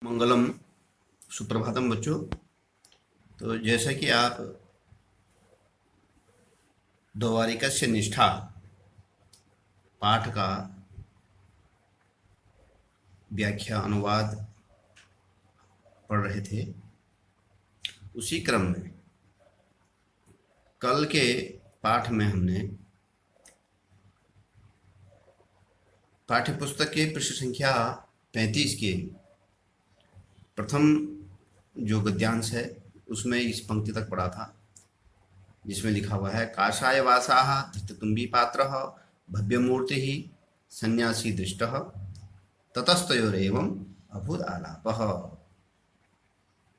मंगलम, सुप्रभातम बच्चों। तो जैसा कि आप द्वारिकस्य निष्ठा पाठ का व्याख्या अनुवाद पढ़ रहे थे, उसी क्रम में कल के पाठ में हमने पाठ्य पुस्तक के पृष्ठ संख्या 35 के प्रथम जो गद्यांश है उसमें इस पंक्ति तक पढ़ा था, जिसमें लिखा हुआ है काषाय वासाः धृततुम्बी पात्रः भव्यमूर्ति सन्यासी दृष्टः ततस्तयोरेवं अभूद आलापः।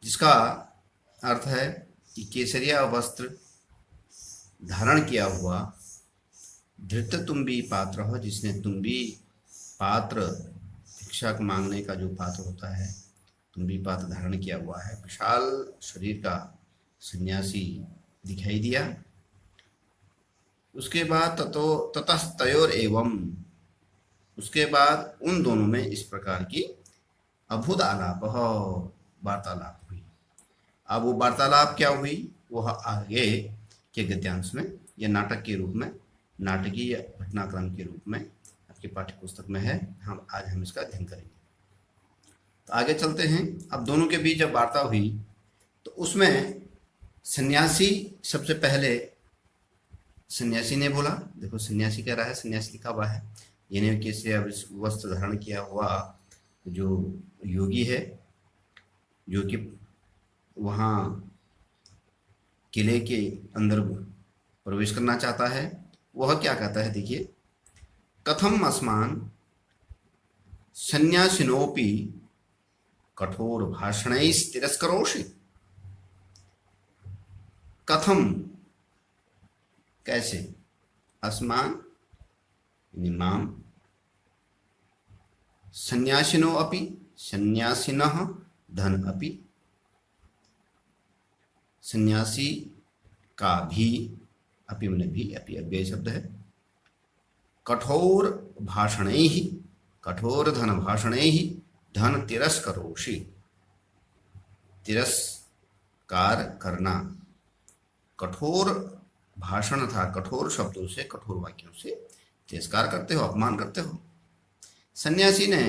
जिसका अर्थ है कि केसरिया वस्त्र धारण किया हुआ धृततुम्बी पात्र, जिसने तुम्बी पात्र भिक्षा मांगने का जो पात्र होता है, तुम्बी पात्र धारण किया हुआ है, विशाल शरीर का सन्यासी दिखाई दिया। उसके बाद ततस्तयोर एवं, उसके बाद उन दोनों में इस प्रकार की अभूत आलाप वार्तालाप हुई। अब वो वार्तालाप क्या हुई वह आगे के गद्यांश में या नाटक के रूप में, नाटकीय घटनाक्रम के रूप में आपकी पाठ्य पुस्तक में है। हम इसका अध्ययन करेंगे। तो आगे चलते हैं। अब दोनों के बीच जब वार्ता हुई तो उसमें सन्यासी सबसे पहले सन्यासी ने बोला। देखो सन्यासी कह रहा है, सन्यासी लिखा हुआ है, यानी कैसे वस्त्र धारण किया हुआ जो योगी है, जो कि वहाँ किले के अंदर प्रवेश करना चाहता है, वह क्या कहता है, देखिए। कथम अस्मान सन्यासिनोपि कठोर भाषणैः तिरस्करोषि। कथम कैसे, अस्मान माम, सन्यासिनो अपि सन्यासिनः धन अपि, सन्यासी का भी, अपि मैंने भी, अपि अव्यय शब्द है, कठोर भाषणैः, कठोर धन भाषणैः धन तिरस्करोषि, तिरस्कार करना। कठोर भाषण था, कठोर शब्दों से, कठोर वाक्यों से तिरस्कार करते हो, अपमान करते हो। सन्यासी ने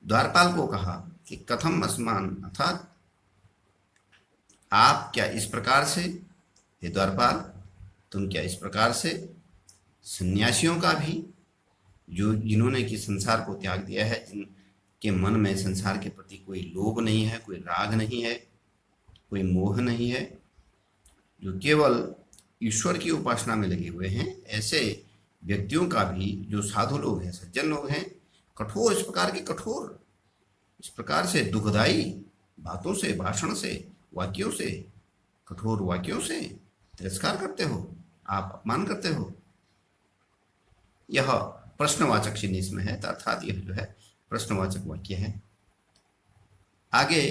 द्वारपाल को कहा कि कथम अस्मान, अर्थात आप क्या इस प्रकार से, हे द्वारपाल तुम क्या इस प्रकार से सन्यासियों का भी, जो जिन्होंने कि संसार को त्याग दिया है, जिनके मन में संसार के प्रति कोई लोभ नहीं है, कोई राग नहीं है, कोई मोह नहीं है, जो केवल ईश्वर की उपासना में लगे हुए हैं, ऐसे व्यक्तियों का भी, जो साधु लोग हैं, सज्जन लोग हैं, कठोर, इस प्रकार के कठोर, इस प्रकार से दुखदाई बातों से, भाषण से, वाक्यों से, कठोर वाक्यों से तिरस्कार करते हो, आप अपमान करते हो। यह प्रश्नवाचक चिन्ह इसमें है, अर्थात यह जो है प्रश्नवाचक वाक्य है। आगे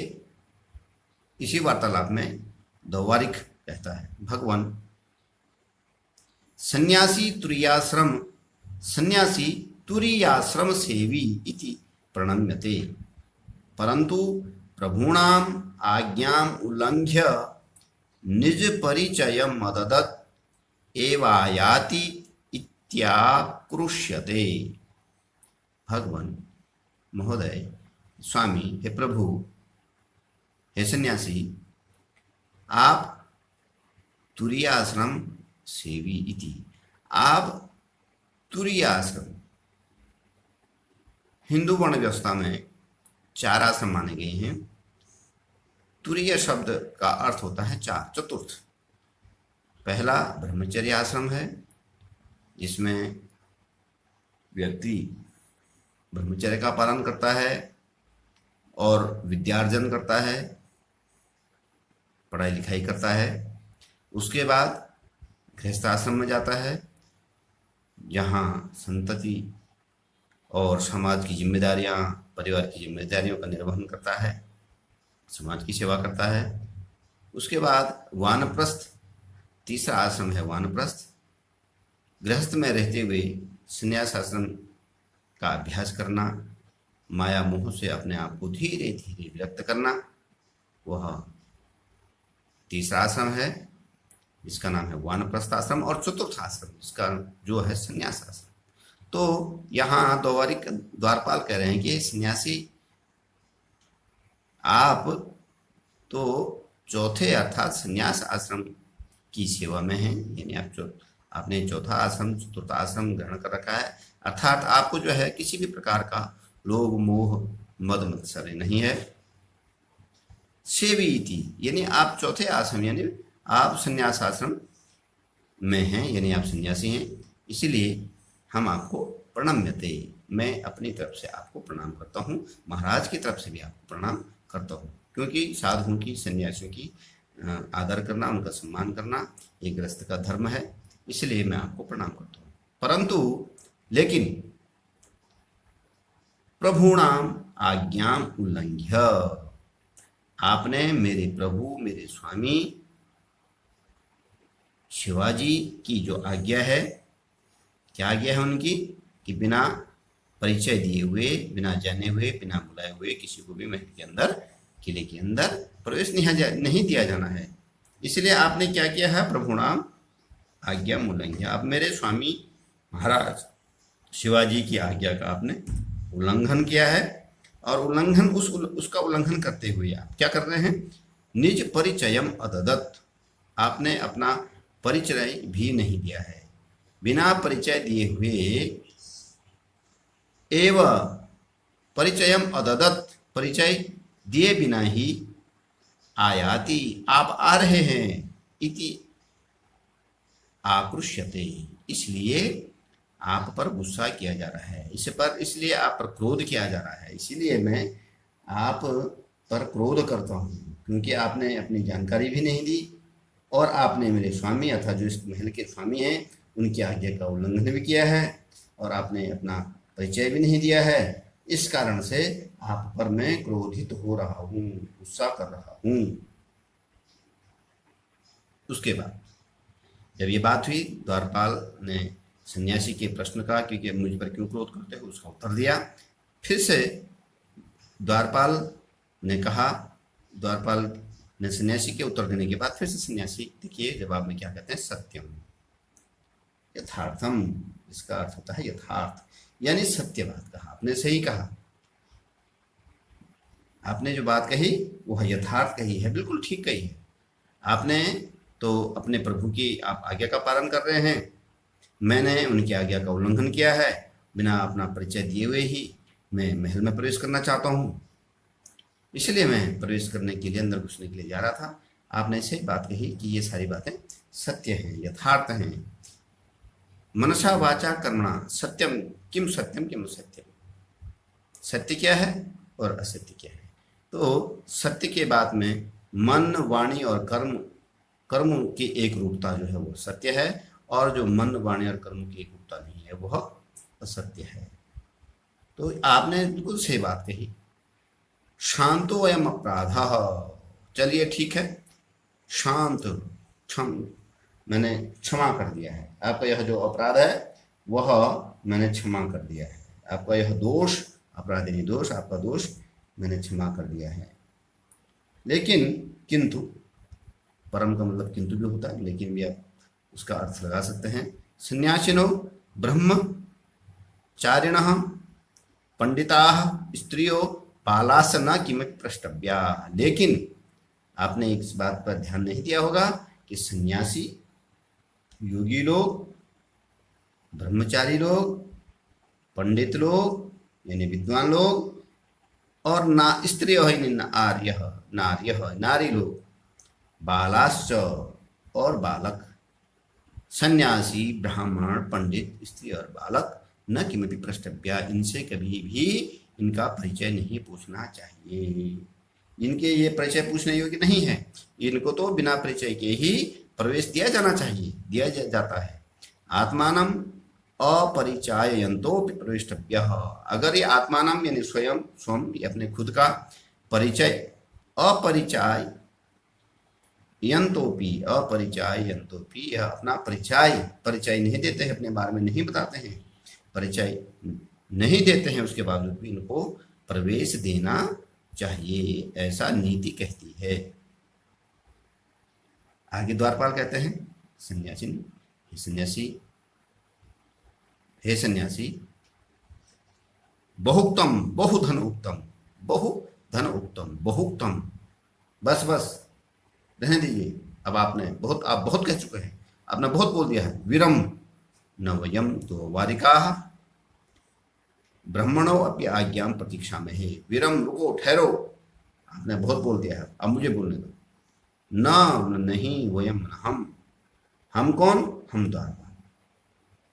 इसी वार्तालाप में द्वारिक कहता है, भगवान सन्यासी तुरीयाश्रम, सन्यासी तुरीयाश्रम सेवी इति प्रणम्यते, परंतु प्रभूणाम आज्ञाम उल्लंघ्य निज परिचय मददत एवायाति इत्याक्रुष्यते। भगवान महोदय, स्वामी, हे प्रभु, हे सन्यासी, आप तुरीय आश्रम सेवी इति, आप तुरीय आश्रम, हिंदू वर्ण व्यवस्था में 4 आश्रम माने गए हैं। तुरीय शब्द का अर्थ होता है 4, चतुर्थ। पहला ब्रह्मचर्य आश्रम है, जिसमें व्यक्ति ब्रह्मचर्य का पालन करता है और विद्यार्जन करता है, पढ़ाई लिखाई करता है। उसके बाद गृहस्थ आश्रम में जाता है, जहाँ संतति और समाज की जिम्मेदारियाँ, परिवार की जिम्मेदारियों का निर्वहन करता है, समाज की सेवा करता है। उसके बाद वानप्रस्थ, तीसरा आश्रम है वानप्रस्थ, गृहस्थ में रहते हुए संन्यास आश्रम का अभ्यास करना, माया मोह से अपने आप को धीरे धीरे विरक्त करना, वह तीसरा आश्रम है, इसका नाम है वानप्रस्थ आश्रम। और चतुर्थ आश्रम इसका जो है संन्यास आश्रम। तो यहाँ द्वारपाल कह रहे हैं कि सन्यासी आप तो चौथे अर्थात संन्यास आश्रम की सेवा में हैं, यानी आपने चौथा आश्रम चतुर्थ आश्रम ग्रहण कर रखा है, अर्थात आपको जो है किसी भी प्रकार का लोभ मोह मद मत्सर्य नहीं है। सेवीति यानी आप चौथे आश्रम यानी आप संन्यास आश्रम में हैं, यानी आप सन्यासी हैं, इसीलिए हम आपको प्रणम्यते, मैं अपनी तरफ से आपको प्रणाम करता हूँ, महाराज की तरफ से भी आपको प्रणाम करता हूँ, क्योंकि साधुओं की सन्यासियों की आदर करना, उनका सम्मान करना ये गृहस्थ का धर्म है, इसलिए मैं आपको प्रणाम करता हूँ। परंतु लेकिन प्रभुणाम आज्ञाम उल्लंघ्य, आपने मेरे प्रभु मेरे स्वामी शिवाजी की जो आज्ञा है, क्या आज्ञा है उनकी, कि बिना परिचय दिए हुए, बिना जाने हुए, बिना बुलाए हुए किसी को भी महल के अंदर, किले के अंदर प्रवेश नहीं दिया जाना है। इसलिए आपने क्या किया है, प्रभुणाम आज्ञा उल्लंघ्य, आप मेरे स्वामी महाराज शिवाजी की आज्ञा का आपने उल्लंघन किया है। और उल्लंघन उसका उल्लंघन करते हुए आप क्या कर रहे हैं, निज परिचयम अददत, आपने अपना परिचय भी नहीं दिया है, बिना परिचय दिए हुए, एवं परिचयम अददत, परिचय दिए बिना ही आयाति, आप आ रहे हैं, इति आकृष्यते, इसलिए आप पर गुस्सा किया जा रहा है, इसलिए आप पर क्रोध किया जा रहा है, इसीलिए मैं आप पर क्रोध करता हूँ, क्योंकि आपने अपनी जानकारी भी नहीं दी और आपने मेरे स्वामी अर्थात जो इस महल के स्वामी हैं उनकी आज्ञा का उल्लंघन भी किया है और आपने अपना परिचय भी नहीं दिया है। इस कारण से आप पर मैं क्रोधित हो रहा हूँ, गुस्सा कर रहा हूँ। उसके बाद जब ये बात हुई, द्वारपाल ने सन्यासी के प्रश्न का, क्योंकि मुझ पर क्यों क्रोध करते हो, उसका उत्तर दिया। फिर से द्वारपाल ने सन्यासी के उत्तर देने के बाद फिर से सन्यासी देखिए जवाब में क्या कहते हैं, सत्यम यथार्थम, इसका अर्थ होता है यथार्थ, यानी सत्य बात कहा, आपने सही कहा, आपने जो बात कही वह यथार्थ कही है, बिल्कुल ठीक कही है। आपने तो अपने प्रभु की आप आज्ञा का पालन कर रहे हैं, मैंने उनकी आज्ञा का उल्लंघन किया है, बिना अपना परिचय दिए हुए ही मैं महल में प्रवेश करना चाहता हूँ, इसलिए मैं प्रवेश करने के लिए, अंदर घुसने के लिए जा रहा था। आपने सही बात कही कि ये सारी बातें सत्य हैं, यथार्थ हैं। मनसा वाचा कर्मणा सत्यम किम सत्यम किम असत्यम, सत्य क्या है और असत्य क्या है। तो सत्य के बाद में मन वाणी और कर्म की एक रूपता जो है वो सत्य है, और जो मन वाणी और कर्म की एक रूपता नहीं है वह असत्य है। तो आपने बिल्कुल सही बात कही। शांतो अयम अपराध, चलिए ठीक है, शांत मैंने क्षमा कर दिया है, आपका यह जो अपराध है वह मैंने क्षमा कर दिया है, आपका यह दोष, अपराध यानी दोष, आपका दोष मैंने क्षमा कर दिया है। लेकिन किंतु, परम का मतलब किंतु भी होता है, लेकिन भी आप उसका अर्थ लगा सकते हैं। सन्यासिनो ब्रह्मचारिणः पंडिताः स्त्रियो बालास न किमपि प्रष्टव्या, लेकिन आपने इस बात पर ध्यान नहीं दिया होगा कि सन्यासी, योगी लोग, ब्रह्मचारी लोग, पंडित लोग यानी विद्वान लोग, और ना स्त्रिय नारी लोग, बालाश्च और बालक, सन्यासी, ब्राह्मण, पंडित, स्त्री और बालक न किमपि प्रष्टव्या, इनसे कभी भी इनका परिचय नहीं पूछना चाहिए, इनके ये परिचय पूछने योग्य नहीं है, इनको तो बिना परिचय के ही प्रवेश दिया जाना चाहिए, दिया जाता है। आत्मानम अपरिचयंतो प्रवेष्टव्य, अगर ये आत्मानम यानी स्वयं अपने खुद का परिचय अपरिचयंतोपि यह अपना परिचय नहीं देते हैं, अपने बारे में नहीं बताते हैं, परिचय नहीं देते हैं, उसके बावजूद भी इनको प्रवेश देना चाहिए, ऐसा नीति कहती है। आगे द्वारपाल कहते हैं सन्यासी, हे सन्यासी, हे सन्यासी, बहुक्तम बहुधन उत्तम, बहुधन उत्तम, बहुक्तम, बस बस रहने दीजिए, अब आपने बहुत, आप बहुत कह चुके हैं, आपने बहुत बोल दिया है। विरम न वयम तो वारिकाः ब्रह्मणो अपि आज्ञाम प्रतीक्षा में है। विरम, रुको, ठहरो, आपने बहुत बोल दिया है, अब मुझे बोलने दो। न नहीं, वयम न हम कौन? हम द्वारपाल।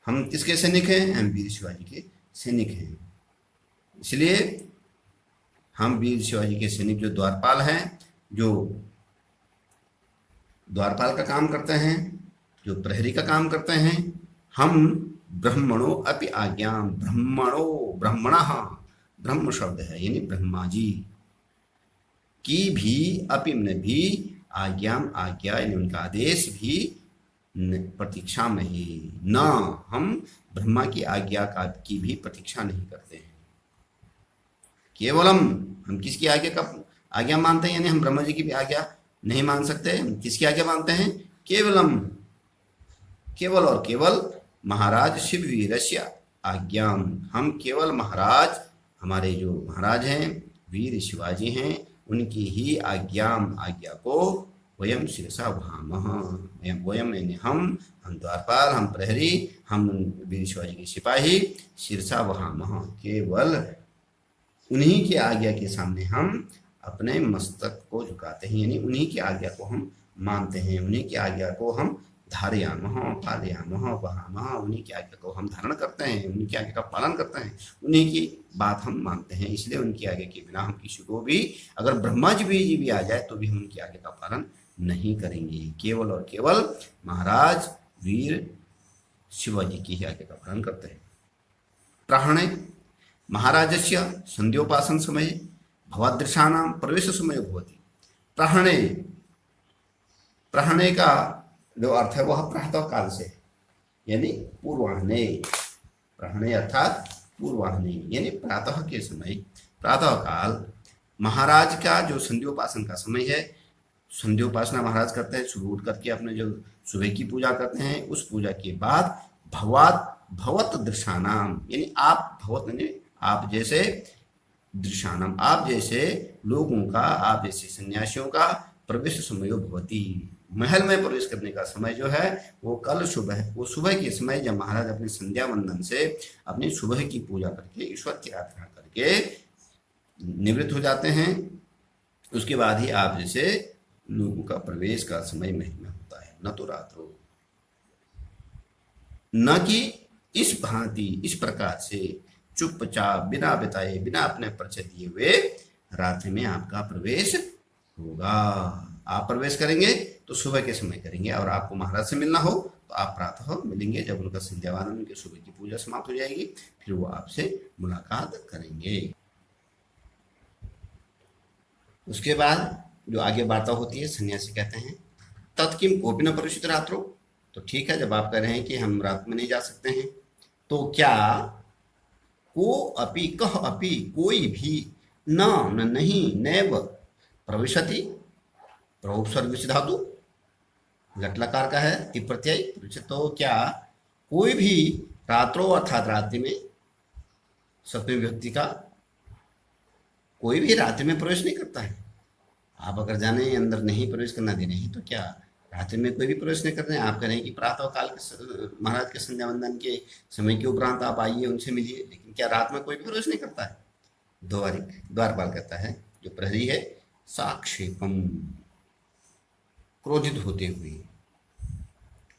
हम किसके सैनिक हैं? हम वीर शिवाजी के सैनिक हैं। इसलिए हम वीर शिवाजी के सैनिक जो द्वारपाल हैं, जो द्वारपाल का काम करते हैं, जो प्रहरी का काम करते हैं, हम ब्रह्मणो अपि आज्ञा, ब्रह्मणो, ब्रह्मणः, ब्रह्म शब्द है यानी ब्रह्मा जी की भी, अपि में भी, आज्ञाम, आज्ञा यानी उनका आदेश भी, प्रतीक्षा में ही, न हम ब्रह्मा की आज्ञा का की भी प्रतीक्षा नहीं करते हैं। केवलम, हम किसकी आज्ञा मानते हैं? यानी हम ब्रह्मा जी की भी आज्ञा नहीं मान सकते। हम किसकी आज्ञा मानते हैं? केवलम, केवल और केवल महाराज शिववीरस्य आज्ञाम, हम केवल महाराज, हमारे जो महाराज हैं वीर शिवाजी हैं, उनकी ही आज्ञाम, आज्ञा को वयम शिरसा वहामः, वयम यानी हम द्वारपाल, हम प्रहरी, हम वीर शिवाजी के सिपाही, शिरसा वहामः, केवल उन्हीं की आज्ञा के सामने हम अपने मस्तक को झुकाते हैं, यानी उन्हीं की आज्ञा को हम मानते हैं, उन्हीं की आज्ञा को हम धारयामः, पालयामः, वहामः, उन्हीं की आज्ञा को हम धारण करते हैं, उन्हीं की आज्ञा का पालन करते हैं, उन्हीं की बात हम मानते हैं। इसलिए उनकी आज्ञा के बिना हम किसी को भी, अगर ब्रह्मा जी भी आ जाए तो भी हम उनकी आज्ञा का पालन नहीं करेंगे। केवल और केवल महाराज वीर शिवाजी की ही आज्ञा का पालन करते हैं। प्राणे महाराजस्य संध्योपासन समय भवादृशानां प्रवेश समय भवति। प्राणे, प्राणे का जो अर्थ है वह प्रातः काल से, यानी पूर्वाह्ने, प्राणे अर्थात पूर्वाह्ने यानी प्रातः के समय, प्रातः काल महाराज का जो संध्योपासन का समय है। संध्योपासना महाराज करते हैं, सुबह उठ करके अपने जो सुबह की पूजा करते हैं, उस पूजा के बाद भवत दृशानाम यानी आप, भवत यानी आप जैसे, दृशानाम आप जैसे लोगों का, आप जैसे सन्यासियों का प्रवेश समय भवती, महल में प्रवेश करने का समय जो है वो कल सुबह, वो सुबह के समय जब महाराज अपने संध्या वंदन से अपनी सुबह की पूजा करके, ईश्वर की आराधना करके निवृत्त हो जाते हैं, उसके बाद ही आप जैसे लोगों का प्रवेश का समय महल में होता है, न तो रात्रो, न कि इस भांति, इस प्रकार से चुपचाप बिना बताए, बिना अपने परिचय दिए हुए रात्रि में आपका प्रवेश होगा। आप प्रवेश करेंगे तो सुबह के समय करेंगे, और आपको महाराज से मिलना हो तो आप प्रातः मिलेंगे, जब उनका संध्यावंदन, उनकी सुबह की पूजा समाप्त हो जाएगी, फिर वो आपसे मुलाकात करेंगे। उसके बाद जो आगे वार्ता होती है, सन्यासी कहते हैं तत्किम कोपि न प्रविशति रात्रो। तो ठीक है, जब आप कह रहे हैं कि हम रात में नहीं जा सकते हैं, तो क्या को अपि, कह अपि, कोई भी, न नहीं, नैव प्रविशति, प्रउपसर्ग धातु लटलकार का है, ति प्रत्यय, तो क्या कोई भी रात्रो अर्थात रात्रि में, सप्तमी विभक्ति का, कोई भी रात्रि में प्रवेश नहीं करता है। आप अगर जाने अंदर नहीं प्रवेश करना दे रहे हैं, तो क्या रात्रि में कोई भी प्रवेश नहीं कर रहे हैं? आप कह रहे हैं कि प्रातः काल के महाराज के संध्या वंदन के समय के उपरांत आप आइए, उनसे मिलिए, लेकिन क्या रात में कोई भी प्रवेश नहीं करता है? द्वारपाल कहता है, जो प्रहरी है, साक्षेपम, क्रोधित होते हुए,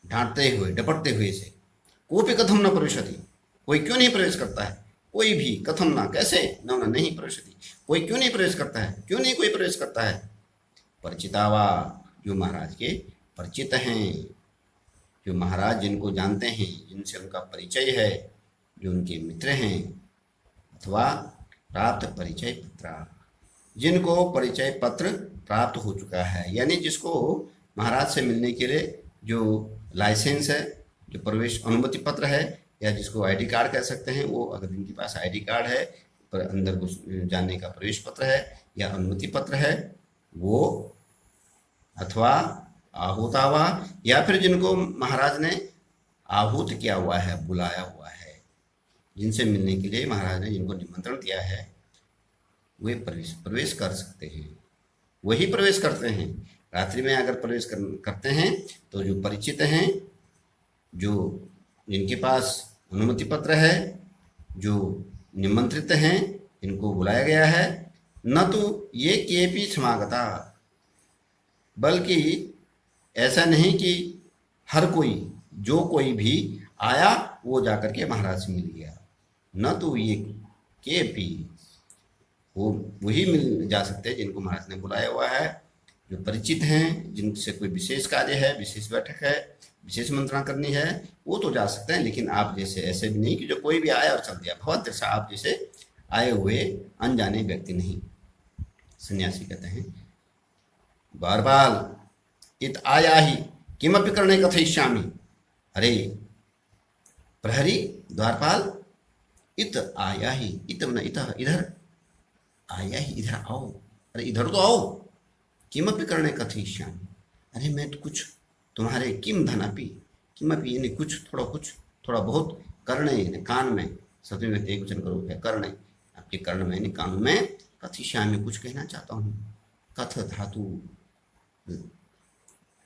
डांटते हुए, डपटते हुए से, कोपि कथम न प्रविशति, कोई क्यों नहीं प्रवेश करता है? कोई भी, कथम ना, कैसे, न नहीं प्रविशति, कोई क्यों नहीं प्रवेश करता है? क्यों नहीं कोई प्रवेश करता है? परिचितावा, जो महाराज के परिचित हैं, जो महाराज जिनको जानते हैं, जिनसे उनका परिचय है, जो उनके मित्र हैं, अथवा प्राप्त परिचय पत्र, जिनको परिचय पत्र प्राप्त हो चुका है, यानी जिसको महाराज से मिलने के लिए जो लाइसेंस है, जो प्रवेश अनुमति पत्र है, या जिसको आईडी कार्ड कह सकते हैं, वो अगर जिनके पास आईडी कार्ड है, अंदर जाने का प्रवेश पत्र है या अनुमति पत्र है वो, अथवा आहूतावा, या फिर जिनको महाराज ने आहूत किया हुआ है, बुलाया हुआ है, जिनसे मिलने के लिए महाराज ने जिनको निमंत्रण दिया है, वे प्रवेश कर सकते हैं, वही प्रवेश करते हैं। रात्रि में अगर प्रवेश करते हैं तो जो परिचित हैं, जो जिनके पास अनुमति पत्र है, जो निमंत्रित हैं, इनको बुलाया गया है, न तो ये केपी समागता, बल्कि ऐसा नहीं कि हर कोई, जो कोई भी आया वो जाकर के महाराज से मिल गया, न तो ये केपी, वो वही मिल जा सकते हैं जिनको महाराज ने बुलाया हुआ है, जो परिचित हैं, जिनसे कोई विशेष कार्य है, विशेष बैठक है, विशेष मंत्रणा करनी है, वो तो जा सकते हैं। लेकिन आप जैसे ऐसे भी नहीं कि जो कोई भी आया और चल दिया, बहुत जैसा आप जैसे आए हुए अनजाने व्यक्ति नहीं। सन्यासी कहते हैं बारबाल इत आया ही किमपि करणे कथयिष्यामि। अरे प्रहरी, द्वारपाल, इत आया ही, इत न इधर, इधर आया ही, इधर आओ, अरे इधर तो आओ, किमपि करणे कथयिष्यामि, अरे मैं तो कुछ तुम्हारे किम धनापि, किमपि यानी कुछ, थोड़ा बहुत, करणे यानी कान में, सभी व्यक्ति एक वचन करो है, करणे आपके कर्ण में यानी कानों में, कथयिष्यामि कुछ कहना चाहता हूँ, कथ धातु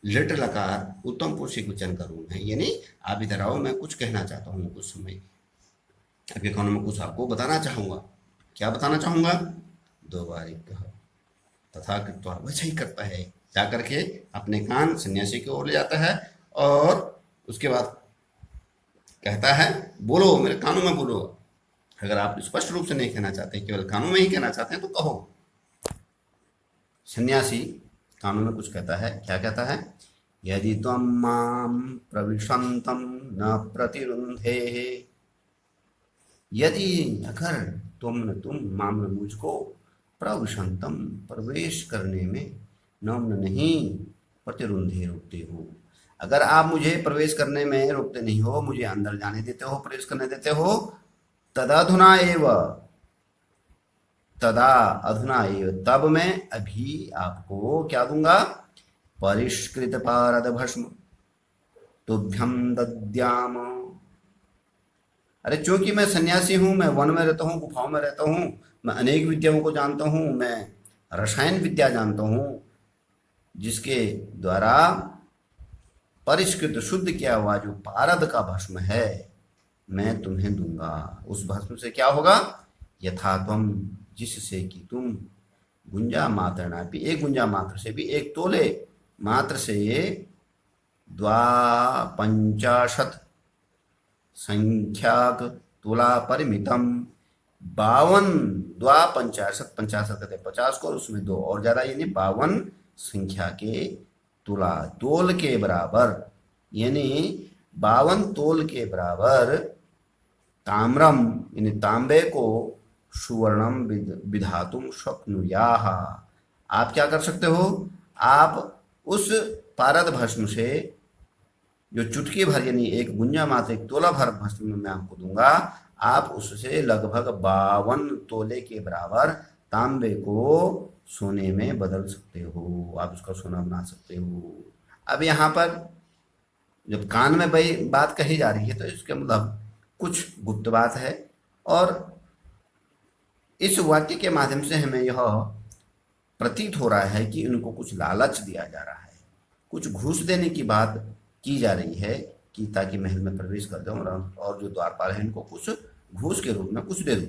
लिट लकार उत्तम पुरुष एक वचन करूँ है, यानी आप इधर आओ, मैं कुछ कहना चाहता हूँ, कुछ समय आपके कानों में कुछ आपको बताना चाहूँगा। क्या बताना चाहूँगा? दो बार एक कहा तथा कृत्वा, वैसा ही करता है, जाकर के अपने कान सन्यासी की ओर ले जाता है और उसके बाद कहता है बोलो, मेरे कानों में बोलो। अगर आप स्पष्ट रूप से नहीं कहना चाहते, केवल कानों में ही कहना चाहते हैं तो कहो। सन्यासी कानों में कुछ कहता है, क्या कहता है? यदि त्वं मां प्रविशन्तं न प्रतिरुन्धे, यदि अगर तुम मां मुझको प्रविशंतम प्रवेश करने में नम्र नहीं, प्रतिरुंधे रोकते हो, अगर आप मुझे प्रवेश करने में रोकते नहीं हो, मुझे अंदर जाने देते हो, प्रवेश करने देते हो, तदाधुना एव, तदा अधुना एव, तब मैं अभी आपको क्या दूंगा? परिष्कृत पारद भस्म तुभ्यम दद्याम। अरे चूंकि मैं सन्यासी हूं, मैं वन में रहता हूं, गुफाओं में रहता हूं, मैं अनेक विद्याओं को जानता हूं, मैं रसायन विद्या जानता हूं, जिसके द्वारा परिष्कृत शुद्ध किया हुआ जो पारद का भस्म है मैं तुम्हें दूंगा। उस भस्म से क्या होगा? यथा तुम, जिससे कि तुम गुंजा मात्र नापी, एक गुंजा मात्र से भी, एक तोले मात्र से 52 संख्याक तुला परिमितम, 52 कहते 50 को, उसमें 2 और ज्यादा, यानी 52 संख्या के तुला, तोल के बराबर, यानी 52 तोल के बराबर ताम्रम, यानी तांबे को, सुवर्णम विधातुम शक्नुयाः, आप क्या कर सकते हो? आप उस पारद भस्म से जो चुटकी भर, यानी एक गुंजा मात्र, एक तोला भर भस्म मैं आपको दूंगा, आप उससे लगभग 52 तोले के बराबर तांबे को सोने में बदल सकते हो, आप उसका सोना बना सकते हो। अब यहाँ पर जब कान में भाई बात कही जा रही है तो इसके मतलब कुछ गुप्त बात है, और इस वाक्य के माध्यम से हमें यह प्रतीत हो रहा है कि उनको कुछ लालच दिया जा रहा है, कुछ घूस देने की बात की जा रही है कि ताकि महल में प्रवेश कर जाऊं, और जो द्वारपाल है इनको कुछ घूस के रूप में कुछ दे दूं।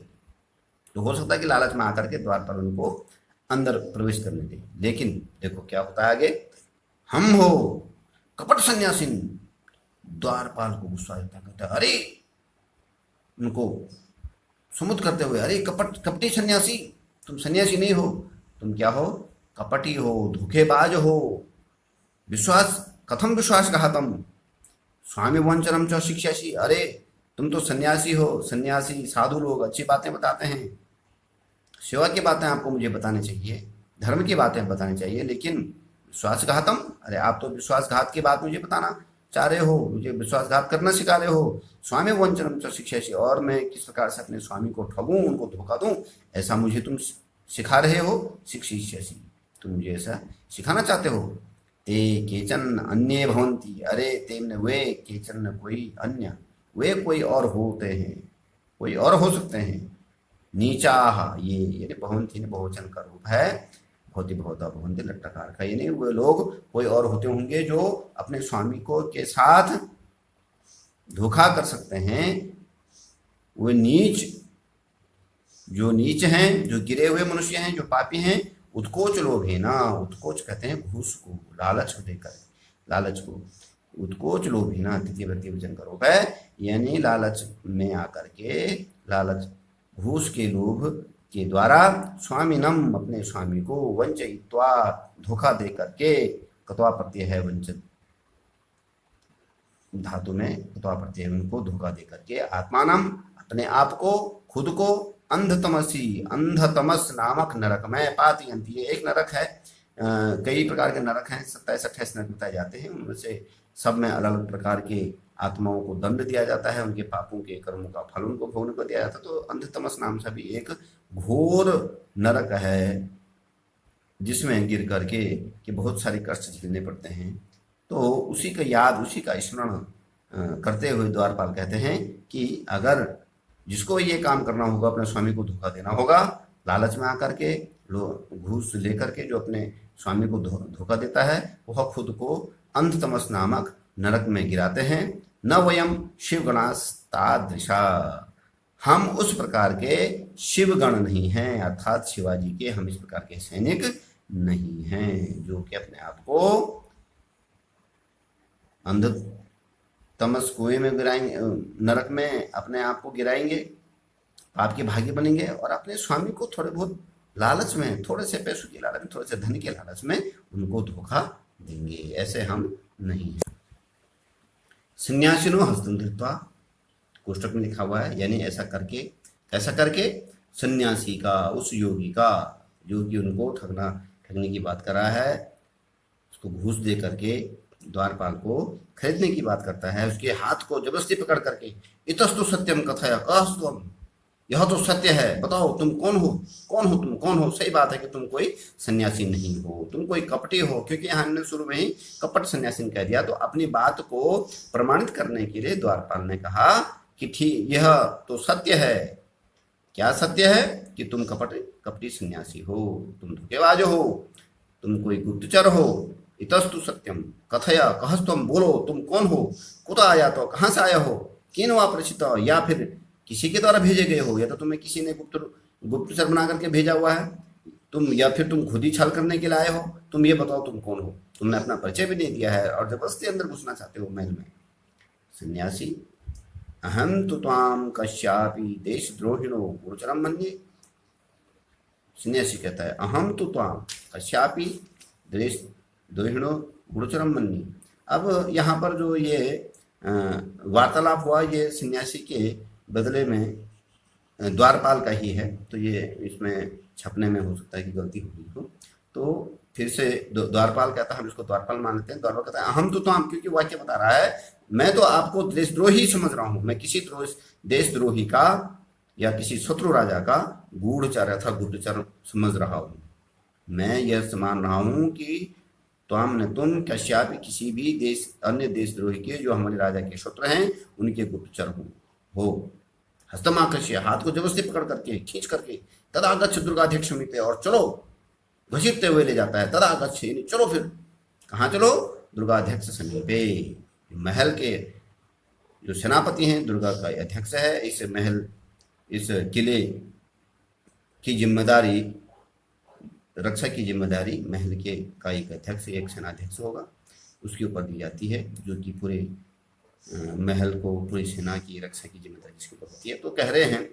तो हो सकता है कि लालच में आकर के द्वारपाल उनको अंदर प्रवेश करने दे। लेकिन देखो क्या होता है आगे, हम हो कपट सन्यासीन, द्वारपाल को गुस्सा आता, कहता है अरे, उनको सुमुत करते हुए, अरे कपटी सन्यासी, तुम सन्यासी नहीं हो, तुम क्या हो? कपटी हो, धोखेबाज हो, कथम विश्वासघातम स्वामी वंचनम च शिक्षासी। अरे तुम तो सन्यासी हो, सन्यासी साधु लोग अच्छी बातें बताते हैं, सेवा की बातें आपको मुझे बतानी चाहिए, धर्म की बातें बतानी चाहिए, लेकिन विश्वासघातम, अरे आप तो विश्वासघात की बात मुझे बताना, चाह रहे हो, मुझे विश्वासघात करना सिखा रहे हो, स्वामी वंचनम च शिक्षयसि, और मैं किस प्रकार से अपने स्वामी को ठगूं, उनको धोखा दूं, ऐसा मुझे तुम सिखा रहे हो। शिक्षयसि, तुम मुझे ऐसा सिखाना चाहते हो। ते केचन अन्ये भवन्ति, अरे तेमने वे, केचन कोई अन्य, वे कोई और होते हैं, कोई और हो सकते हैं। नीचाह, ये यानी भवन्ति ने बहुवचन का रूप है, भवति भवता भवन्ति लट्टकार का, यानी वे लोग कोई और होते होंगे जो अपने स्वामी को के साथ धोखा कर सकते हैं। वे नीच, जो नीच हैं, जो गिरे हुए मनुष्य हैं, जो पापी हैं, उत्कोच लोभी ना, उत्कोच कहते हैं घूस को, लालच को देकर, लालच को, उत्कोच लोभी ना तृतीय व्यक्ति वचन का रूप है, यानी लालच में आकर के, लालच घूस के लोभ के द्वारा स्वामिनम, अपने स्वामी को, वंचयित्वा, धोखा दे करके, कत्वा प्रत्यय है वंचित धातु में, कत्वा प्रत्यय, उनको धोखा दे करके, आत्मानम, अपने आप को, खुद को, अंधतमसी, अंधतमस नामक नरक में पातियंती, ये एक नरक है, कई प्रकार के नरक हैं, 27-28 नरक बताए जाते हैं, उनमें से सब में अलग अलग प्रकार के आत्माओं को दंड दिया जाता है, उनके पापों के कर्मों का फल उनको भोगने को दिया जाता है। तो अंधतमस नाम से भी एक घोर नरक है, जिसमें गिर करके कि बहुत सारे कष्ट झेलने पड़ते हैं। तो उसी का याद, उसी का स्मरण करते हुए द्वारपाल कहते हैं कि अगर जिसको ये काम करना होगा, अपने स्वामी को धोखा देना होगा, लालच में आकर के, घूस लेकर के जो अपने स्वामी को धोखा देता है, वह खुद को अंधतमस नामक नरक में गिराते हैं। न वयम शिवगणास्तादृशा, हम उस प्रकार के शिवगण नहीं हैं, अर्थात शिवाजी के हम इस प्रकार के सैनिक नहीं हैं, जो कि अपने आप को अंधतमस कुएं में गिराएंगे, नरक में अपने आप को गिराएंगे, पाप के भागी बनेंगे, और अपने स्वामी को थोड़े बहुत लालच में, थोड़े से पैसों की लालच में, थोड़े से धन के लालच में उनको धोखा देंगे, ऐसे हम नहीं हैं। सन्यासिनो हस्तम धृत्वा, कोष्टक में लिखा हुआ है, यानी ऐसा करके, कैसा करके, सन्यासी का, उस योगी का, जो कि उनको ठगने की बात कर रहा है, उसको घूस दे करके द्वारपाल को खरीदने की बात करता है, उसके हाथ को जबरदस्ती पकड़ करके, इतस्तु सत्यम कथय कहस्तुम, यह तो सत्य है, बताओ तुम कौन हो, कौन हो तुम, कौन हो, सही बात है कि तुम कोई सन्यासी नहीं हो, तुम कोई कपटी हो, क्योंकि यहाँ हमने शुरू में ही कपट सन्यासी कह दिया। तो अपनी बात को प्रमाणित करने के लिए द्वारपाल ने कहा कि ठीक, यह तो सत्य है। क्या सत्य है? कि तुम कपटी सन्यासी हो, तुम धोखेबाज हो, तुम कोई गुप्तचर हो। इतस्तु सत्यम कथया, कहस्तुम, बोलो तुम कौन हो, कुत आया, तो कहाँ से आया हो, किन वा परिचित, या फिर किसी के द्वारा भेजे गए हो, या तो तुम्हें किसी ने गुप्तचर बना करके भेजा हुआ है तुम, या फिर तुम खुद ही छल करने के लिए आए हो, तुम ये बताओ तुम कौन हो। तुमने अपना परिचय भी नहीं दिया है और जबरदस्ती अंदर घुसना चाहते हो महल में। सन्यासी, अहम तो ताम कश्यापि देशद्रोहिणो गुरुचरम मन्ये। सन्यासी कहता है अहम तो ताम कश्यापि देशद्रोहिणो गुरुचरम मन्ये। अब यहाँ पर जो ये वार्तालाप हुआ, ये सन्यासी के बदले में द्वारपाल का ही है, तो ये इसमें छपने में हो सकता है कि गलती हो गई हो। तो फिर से द्वारपाल कहता है, हम इसको द्वारपाल मान लेते हैं। द्वारपाल कहता है अहम तो ताम, क्योंकि वाक्य बता रहा है मैं तो आपको देशद्रोही समझ रहा हूँ, मैं किसी देशद्रोही का या किसी शत्रु राजा का गूढ़चार अथवा गुप्तचर समझ रहा हूँ। मैं यह मान रहा हूँ कि तुम कश्यापि, किसी भी अन्य देशद्रोही के, जो हमारे राजा के शत्रु हैं, उनके गुप्तचर हो। हस्तमाकर्ष्य, हाथ को जबरदस्ती पकड़ करके, खींच करके, तदागच्छ दुर्गाध्यक्ष समीपे, और चलो, घसीटते हुए ले जाता है। तदागच्छ यानी चलो, फिर कहाँ चलो? दुर्गाध्यक्ष समीपे, महल के जो सेनापति हैं, दुर्गा का अध्यक्ष है। इस महल, इस किले की जिम्मेदारी, रक्षा की जिम्मेदारी महल के का एक अध्यक्ष, एक सेनाध्यक्ष होगा, उसके ऊपर दी जाती है, जो कि पूरे महल को, पूरी सेना की रक्षा की जिम्मेदारी इसके ऊपर होती है। तो कह रहे हैं,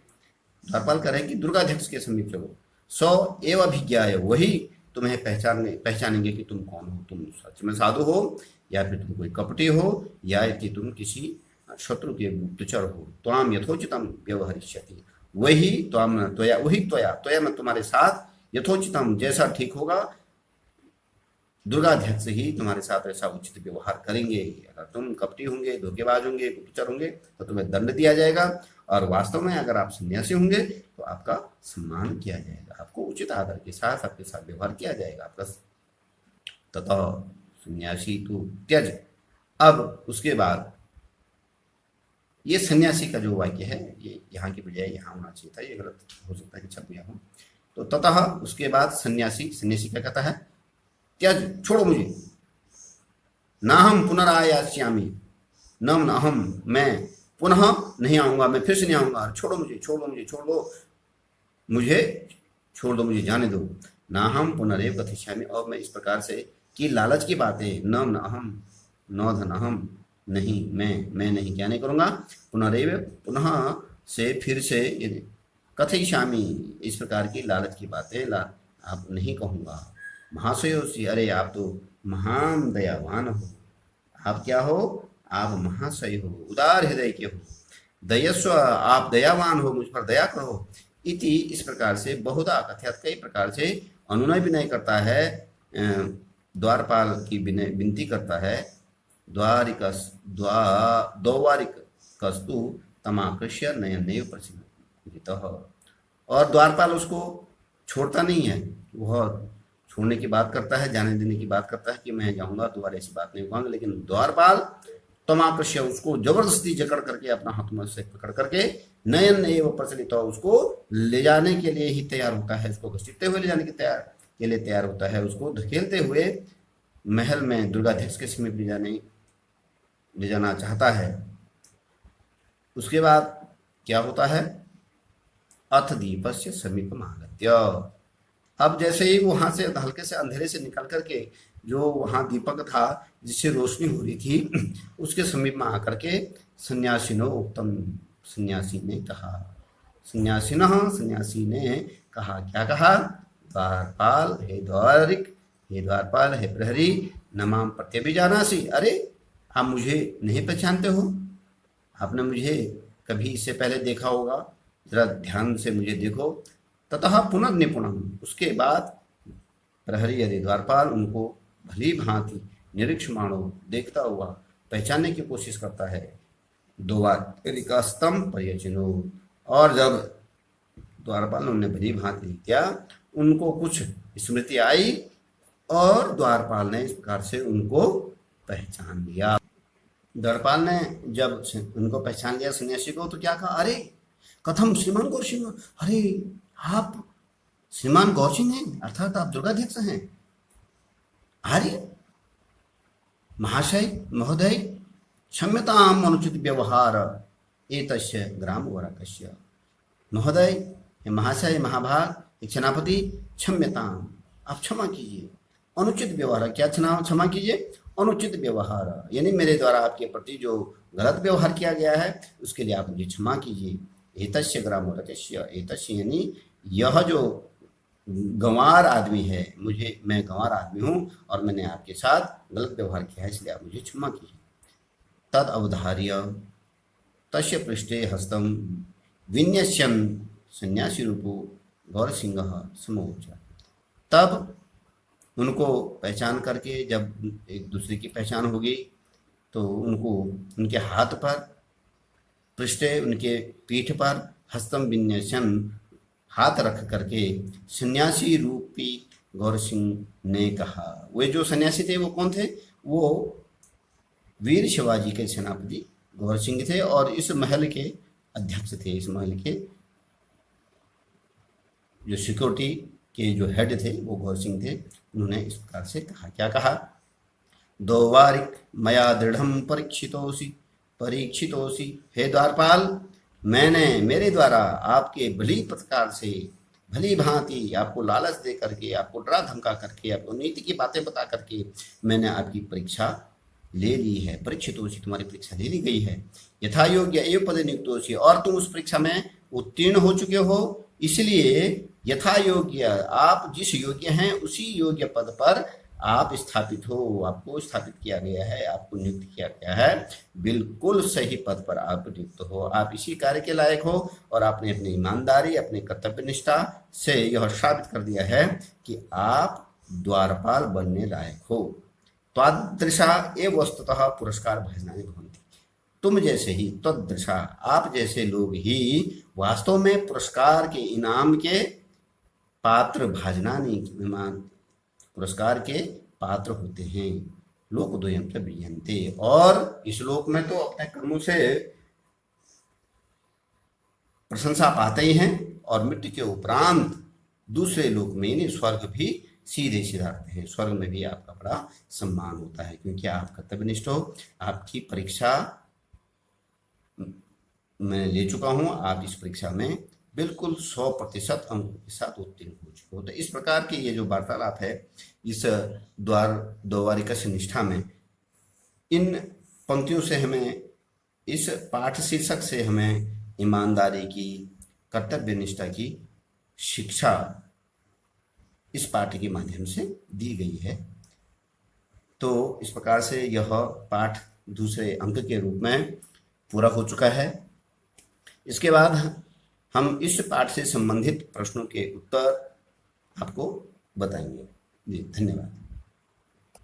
द्वारपाल कह रहे हैं कि दुर्गाध्यक्ष के समीप चलो, सौ एव अभिज्ञाय, वही तुम्हें पहचानेंगे कि तुम कौन हो, तुम सच में साधु हो, या फिर तुम कोई कपटी हो, या कि तुम किसी शत्रु के गुप्तचर हो। त्वाम यथोचितम व्यवहरिष्यति, वही त्वाम त्वया, वही त्वया, त्वया में तुम्हारे साथ, यथोचितम, जैसा ठीक होगा, दुर्गाध्यक्ष ही तुम्हारे साथ ऐसा उचित व्यवहार करेंगे। अगर तुम कपटी होंगे, धोखेबाज होंगे, गुप्तचर होंगे तो तुम्हें दंड दिया जाएगा, और वास्तव में अगर आप सन्यासी होंगे तो आपका सम्मान किया जाएगा, आपको उचित आदर के साथ आपके साथ व्यवहार किया जाएगा आपका। ततः सन्यासी तू त्यज। अब उसके बाद ये सन्यासी का जो वाक्य है ये यहाँ की बजाय यहाँ होना चाहिए था, ये गलत हो सकता है कि छप गया हो। तो ततः उसके बाद सन्यासी क्या कहता है? त्यज, छोड़ो मुझे। ना हम पुनरायास्यामि, न अहम, मैं पुनः नहीं आऊंगा, मैं फिर से नहीं आऊंगा, छोड़ो मुझे, छोड़ दो मुझे, छोड़ दो मुझे, छोड़ दो मुझे, जाने दो। ना हम पुनरेव कथिष्यामि, और मैं इस प्रकार से कि लालच की बातें, न अहम, न धन अहम, नहीं मैं नहीं, क्या नहीं करूंगा? पुनरेव, पुनः से, फिर से, कथिष्यामि, इस प्रकार की लालच की बातें आप नहीं कहूंगा। महाशयोसी, अरे आप तो महान दयावान हो। आप क्या हो? आप महाशय हो, उदार हृदय के हो। दयस्व, आप दयावान हो, मुझ पर दया करो। इति, इस प्रकार से बहुधा कथयत, कई प्रकार से अनुनय विनय करता है, द्वारपाल की विनती करता है। द्वारिकस्तु तमाकृष्य नयनैव प्रसीदतः, और द्वारपाल उसको छोड़ता नहीं है, वह छोड़ने की बात करता है, जाने देने की बात करता है कि मैं जाऊंगा, दोबारा ऐसी बात नहीं कहूंगा, लेकिन द्वारपाल तमाकृष्य, उसको जबरदस्ती जकड़ करके, अपना हाथ में से पकड़ करके, नयन एवं प्रचलित, उसको ले जाने के लिए ही तैयार होता है, उसको घसीटते हुए ले जाने के लिए तैयार होता है, उसको धकेलते हुए महल में दुर्गाध्यक्ष के समीप ले जाना चाहता है। उसके बाद क्या होता है? अथ दीपस्य समीपम आगत्य, अब जैसे ही वहां से हल्के से अंधेरे से निकल करके जो वहां दीपक था जिससे रोशनी हो रही थी, उसके समीप में आकर के सन्यासिनो उत्तम, सन्यासी ने कहा, सन्यासी ने कहा, क्या कहा? द्वारपाल, हे द्वारिक, हे द्वारपाल, हे प्रहरी, नमाम प्रत्यभिजानासि, अरे आप मुझे नहीं पहचानते हो? आपने मुझे कभी इससे पहले देखा होगा, जरा ध्यान से मुझे देखो। ततः पुनर्निपुणम, उसके बाद प्रहरी यदि द्वारपाल उनको भली भांति निरीक्षमाणो, देखता हुआ पहचानने की कोशिश करता है। द्वारिकास्तम पर्यचिनो, और जब द्वारपाल ने उन्हें भली भांति क्या, उनको कुछ स्मृति आई, और द्वारपाल ने इस प्रकार से उनको पहचान लिया। द्वारपाल ने जब उनको पहचान लिया सन्यासी को, तो क्या कहा? अरे कथम श्रीमान गौर सिंह, अरे आप श्रीमान गौर सिंह हैं, अर्थात आप दुर्गाध्यक्ष हैं। आर्य महाशय महोदय, क्षम्यताम अनुचित व्यवहार एतस्य ग्राम वरकस्य, महोदय, महाशय, महाभाग, सेनापति, क्षम्यताम, आप क्षमा कीजिए, अनुचित व्यवहार, क्या क्षमा कीजिए? अनुचित व्यवहार, यानी मेरे द्वारा आपके प्रति जो गलत व्यवहार किया गया है उसके लिए आप मुझे क्षमा कीजिए। एतस्य ग्राम वरकस्य, एतस्य यानी यह जो गंवार आदमी है, मैं गंवार आदमी हूँ और मैंने आपके साथ गलत व्यवहार किया है, इसलिए आप मुझे क्षमा कीजिए। तद अवधार्य तस्य पृष्ठे हस्तम विन्यस्यन् सन्यासी रूपो गौर सिंह समोच, तब उनको पहचान करके, जब एक दूसरे की पहचान हो गई, तो उनको उनके हाथ पर, पृष्ठे उनके पीठ पर, हस्तम विन्यसन, हाथ रख करके सन्यासी रूपी गौर सिंह ने कहा। वे जो सन्यासी थे वो कौन थे? वो वीर शिवाजी के सेनापति गौर सिंह थे और इस महल के अध्यक्ष थे। इस महल के जो सिक्योरिटी के जो हेड थे वो गौर सिंह थे। उन्होंने इस प्रकार से कहा, क्या कहा? द्वारिक मया दृढ़ परीक्षितोसी, हे द्वारपाल, मेरे द्वारा आपके भली प्रकार से, भली भांति आपको लालच दे करके, आपको डरा धमका करके, आपको नीति की बातें बता करके मैंने आपकी परीक्षा ले ली है। परीक्षितोसी, तुम्हारी परीक्षा ले ली गई है। यथा योग्य एव पदे नियुक्तोसी, और तुम उस परीक्षा में उत्तीर्ण हो चुके हो, इसलिए यथा योग्य, आप जिस योग्य हैं उसी योग्य पद पर आप स्थापित हो, आपको स्थापित किया गया है, आपको नियुक्त किया गया है। बिल्कुल सही पद पर आप नियुक्त हो, आप इसी कार्य के लायक हो और आपने अपनी ईमानदारी, अपने कर्तव्य निष्ठा से यह साबित कर दिया है कि आप द्वारपाल बनने लायक हो। त्वादृशा एव वस्तुतः पुरस्कार भजनानि भवन्ति। तुम जैसे ही, त्वदृशा आप जैसे लोग ही वास्तव में पुरस्कार के, इनाम के पात्र, भाजनानि पुरस्कार के पात्र होते हैं। लोकद्वयं च ब्रियन्ते, और इस लोक में तो अपने कर्मों से प्रशंसा पाते ही हैं, और मृत्यु के उपरांत दूसरे लोक में यानी स्वर्ग भी सीधे सिधारते हैं। स्वर्ग में भी आपका बड़ा सम्मान होता है, क्योंकि आप कर्तव्यनिष्ठ हो। आपकी परीक्षा मैं ले चुका हूं, आप इस परीक्षा में बिल्कुल 100% अंकों के साथ उत्तीर्ण हो चुके हो। तो इस प्रकार की ये जो वार्तालाप है, इस द्वारिका निष्ठा में, इन पंक्तियों से हमें, इस पाठ शीर्षक से हमें ईमानदारी की, कर्तव्य निष्ठा की शिक्षा इस पाठ के माध्यम से दी गई है। तो इस प्रकार से यह पाठ दूसरे अंक के रूप में पूरा हो चुका है। इसके बाद हम इस पाठ से संबंधित प्रश्नों के उत्तर आपको बताएंगे। जी, धन्यवाद।